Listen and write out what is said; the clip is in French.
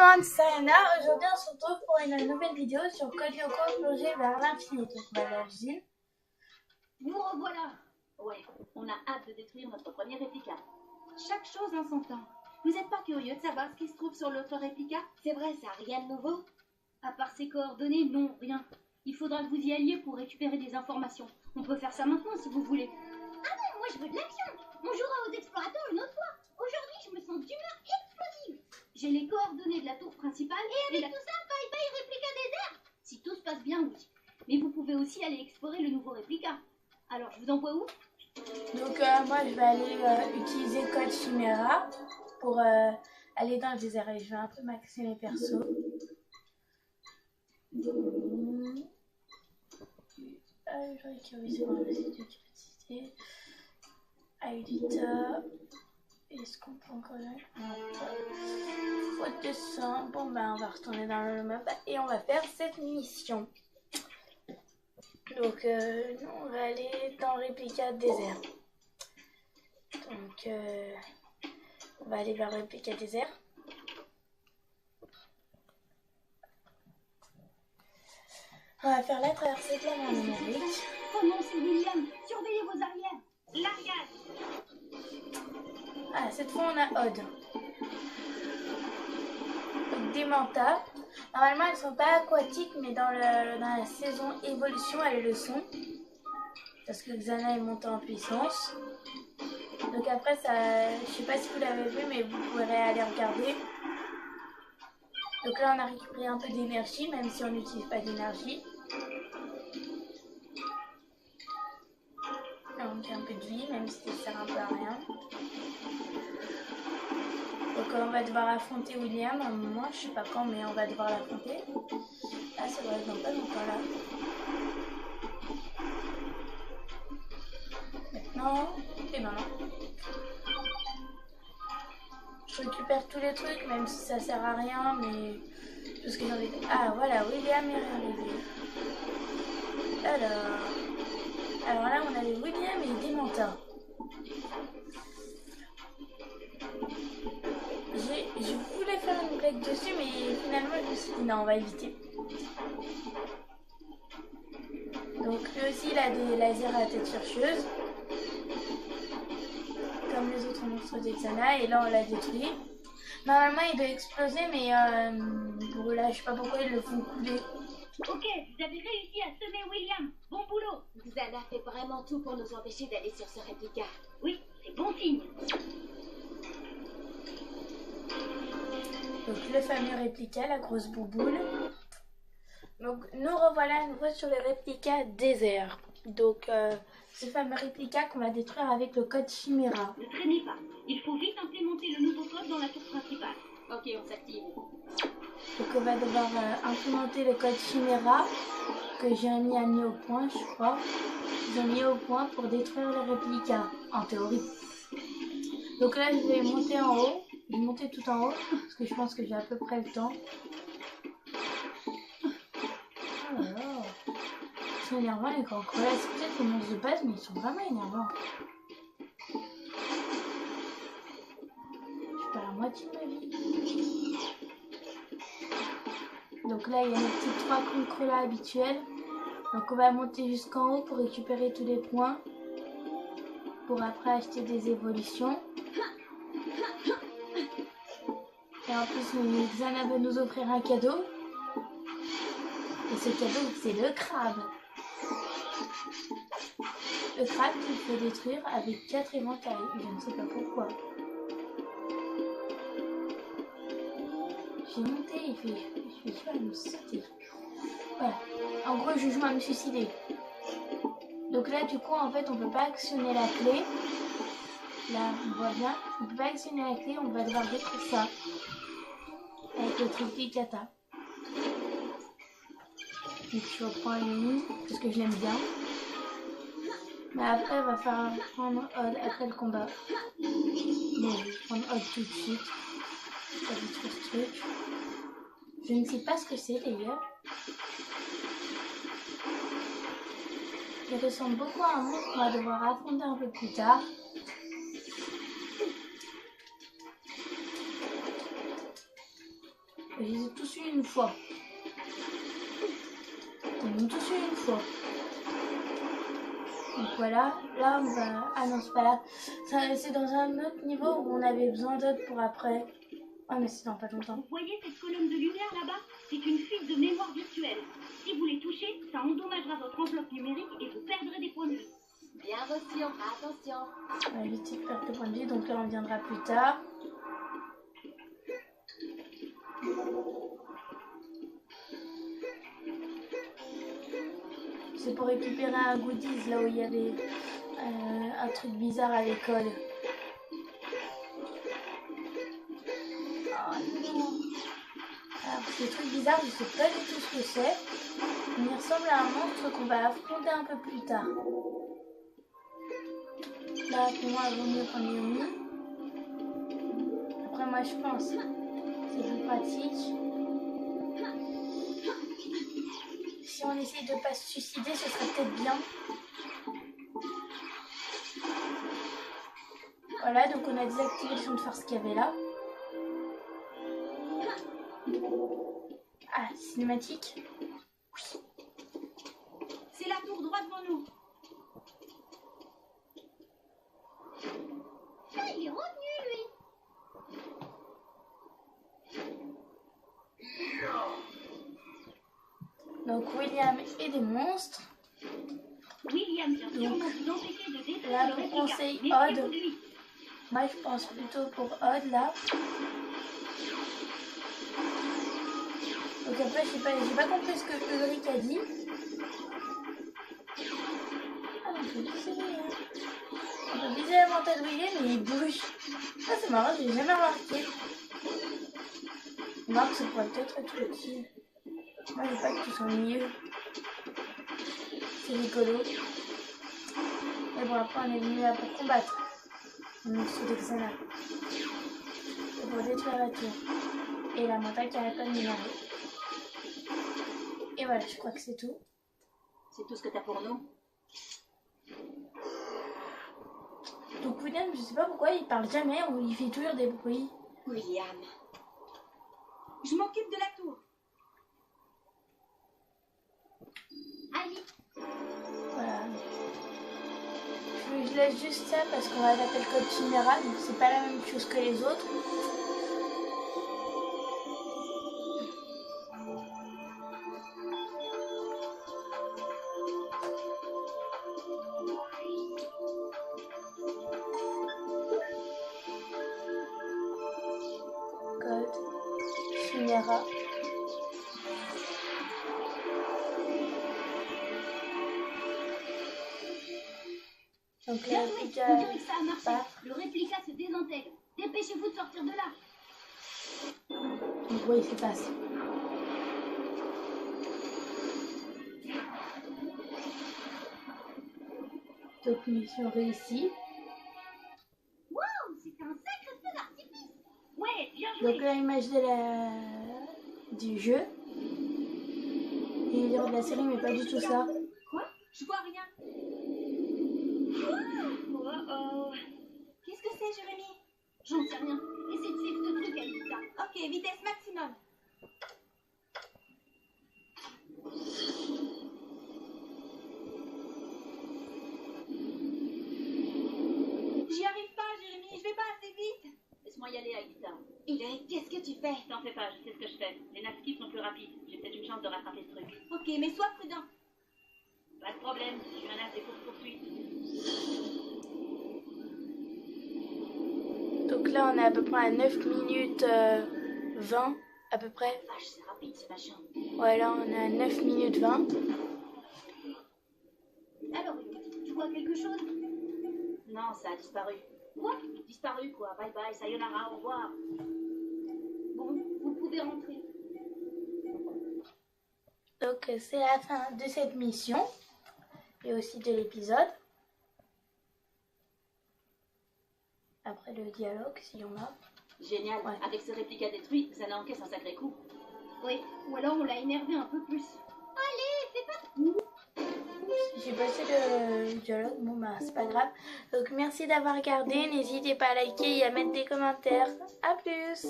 monde, c'est Sarena. Aujourd'hui, on se retrouve pour une nouvelle vidéo sur Code Lyoko plongé vers l'infini. Donc, on va vers l'usine. Nous revoilà. Ouais, on a hâte de détruire notre premier réplica. Chaque chose en son temps. Vous n'êtes pas curieux de savoir ce qui se trouve sur l'autre réplica? C'est vrai, ça, rien de nouveau? À part ses coordonnées, non, rien. Il faudra que vous y alliez pour récupérer des informations. On peut faire ça maintenant si vous voulez. Ah non, moi je veux de l'action. On jouera aux explorateurs une autre fois. Aujourd'hui, je me sens d'humeur explosive. J'ai les coordonnées de la tour principale. Et avec tout ça, bye réplica désert. Si tout se passe bien, oui. Mais vous pouvez aussi aller explorer le nouveau réplica. Alors, je vous envoie où? Donc, moi, je vais aller utiliser Code Chimera pour aller dans le désert. Et je vais un peu maxer mes persos. Je récupère sur la sécurité. Audita. Est-ce qu'on peut encore faute de sang. Bon, ben, on va retourner dans le map et on va faire cette mission. Donc, nous, on va aller dans le réplica désert. Donc, on va aller vers le réplica désert. On va faire la traversée de la mer numérique. Oh non, c'est William. Surveillez vos arrières. Largade. Ah, cette fois, on a Odd. Donc, des mantas. Normalement, elles ne sont pas aquatiques, mais dans la saison évolution, elles le sont. Parce que Xana est montée en puissance. Donc après, ça, je sais pas si vous l'avez vu, mais vous pourrez aller regarder. Donc là, on a récupéré un peu d'énergie, même si on n'utilise pas d'énergie. Là, on fait un peu de vie, même si ça sert un peu à rien. Donc on va devoir affronter William à un moment, je sais pas quand, mais on va devoir l'affronter. Ah, c'est vrai, dans pas longtemps là. Maintenant, et maintenant. Je récupère tous les trucs, même si ça sert à rien, mais parce que j'en ai. Ah voilà, William est arrivé. Alors là, on avait William et des mantas. Je voulais faire une blague dessus, mais finalement, je me suis dit non, on va éviter. Donc lui aussi, il a des lasers à tête chercheuse. Comme les autres monstres d'Exana, et là on l'a détruit. Normalement il doit exploser, mais bon, là je sais pas pourquoi ils le font couler. Ok, vous avez réussi à semer William. Bon boulot. Xana fait vraiment tout pour nous empêcher d'aller sur ce réplica. Oui, c'est bon signe. Donc le fameux réplica, la grosse bouboule. Donc nous revoilà à nouveau sur les réplicas désert. Donc ce fameux réplica qu'on va détruire avec le code Chimera. Ne traînez pas. Il faut vite implémenter le nouveau code dans la tour principale. Ok, on s'active. Donc on va devoir implémenter le code Chimera que j'ai mis au point, je crois. J'ai mis au point pour détruire le réplica, en théorie. Donc là je vais monter en haut. Je vais monter tout en haut parce que je pense que j'ai à peu près le temps. Oh là là. Ils sont énervants les grands. Voilà, c'est peut-être les monstres de base, mais ils sont vraiment énervants. Je perds la moitié de ma vie. Donc là, il y a nos petits 3 contrôleurs habituels. Donc on va monter jusqu'en haut pour récupérer tous les points. Pour après acheter des évolutions. Et en plus, Xana veut nous offrir un cadeau. Et ce cadeau, c'est le crabe. Le crabe qu'il faut détruire avec 4 éventails. Je ne sais pas pourquoi. J'ai monté, il fait je vais me suicider. Voilà. En gros, je joue à me suicider. Donc là, du coup, en fait, on peut pas actionner la clé. Là, on voit bien. On peut pas actionner la clé, on va devoir détruire ça. Avec le triplicata. Donc je reprends une parce que je l'aime bien. Mais après, il va falloir prendre Odd après le combat. Bon, je vais prendre Odd tout de suite. Ça détruire ce truc. Je ne sais pas ce que c'est d'ailleurs. Il ressemble beaucoup à un monstre qu'on va devoir affronter un peu plus tard. Je les ai tous eu une fois. Ils m'ont tous eu une fois. Donc voilà, là on va... Ah non, c'est pas là. C'est dans un autre niveau où on avait besoin d'aide pour après. Ah mais c'est dans pas longtemps. Vous voyez cette colonne de lumière là-bas? C'est une fuite de mémoire virtuelle. Si vous les touchez, ça endommagera votre enveloppe numérique et vous perdrez des points de vie. Bien reçu, attention. On va éviter de perdre de points de vie, donc là on viendra plus tard. C'est pour récupérer un goodies là où il y avait un truc bizarre à l'école. Oh non. Alors ce truc bizarre, je sais pas du tout ce que c'est. Il ressemble à un monstre qu'on va affronter un peu plus tard. Là pour moi il vaut mieux prendre Yumi. Après moi je pense c'est plus pratique. Si on essaye de pas se suicider, ce serait peut-être bien. Voilà, donc on a désactivé le champ de force qu'il y avait là. Ah, cinématique. C'est la tour droit devant nous. Ah, il est revenu lui. Donc William et des monstres. William vient sûrement vous empêcher de détruire Là, le pour réplica. conseil Méfiez-vous Odd. de lui. Moi je pense plutôt pour Odd là. Donc après j'ai pas compris ce que Ulrich a dit. Ah on peut viser William. On peut viser la mentale de William mais il bouge. Ah c'est marrant, j'ai jamais remarqué. On remarque que ça pourrait peut-être être utile. Moi j'ai pas que tous au milieu. C'est rigolo. Mais bon après on est venu là pour combattre. On est sous d'Exana. Et pour détruire la tour. Et la montagne qui arrête pas de m'énerver. Et voilà, je crois que c'est tout. C'est tout ce que t'as pour nous? Donc William, je sais pas pourquoi il parle jamais ou il fait toujours des bruits. William. Je m'occupe de la tour. Allez, Voilà. Je laisse juste ça parce qu'on va l'appeler code Chimera, donc c'est pas la même chose que les autres. Code Chimera. Donc bien là, joué. il y On a... dirait que ça a marché. Bah. Le réplica se désintègre. Dépêchez-vous de sortir de là. Donc oui, c'est passé. Donc mission réussie. Waouh, c'était un sacré feu d'artifice. Ouais, bien joué. Donc là, image de du jeu. Et il y a de la série, mais pas du tout ça. Quoi? Je vois rien. Oh oh. Qu'est-ce que c'est, Jérémy? J'en sais rien. Essaie de suivre ce truc, Alita. Ok, vitesse maximum. J'y arrive pas, Jérémy, je vais pas assez vite. Laisse-moi y aller, Aïta. Ulrich, qu'est-ce que tu fais? T'en fais pas, je sais ce que je fais. Les Nazgûl sont plus rapides. J'ai peut-être une chance de rattraper ce truc. Ok, mais sois prudent. Pas de problème, je suis un as des courses-poursuites. Donc là, on est à peu près à 9 minutes 20, à peu près. Vache, c'est rapide ce machin. Ouais, là, on est à 9 minutes 20. Alors, tu vois quelque chose? Non, ça a disparu. Quoi? Disparu quoi, bye bye, sayonara, au revoir. Bon, vous pouvez rentrer. Donc c'est la fin de cette mission et aussi de l'épisode. Après le dialogue, s'il y en a. Génial, Ouais. avec ce réplica détruit, ça n'encaisse un sacré coup. Oui, ou alors on l'a énervé un peu plus. Allez, fais pas... J'ai passé le dialogue, bon bah c'est pas grave. Donc merci d'avoir regardé, n'hésitez pas à liker et à mettre des commentaires. A plus!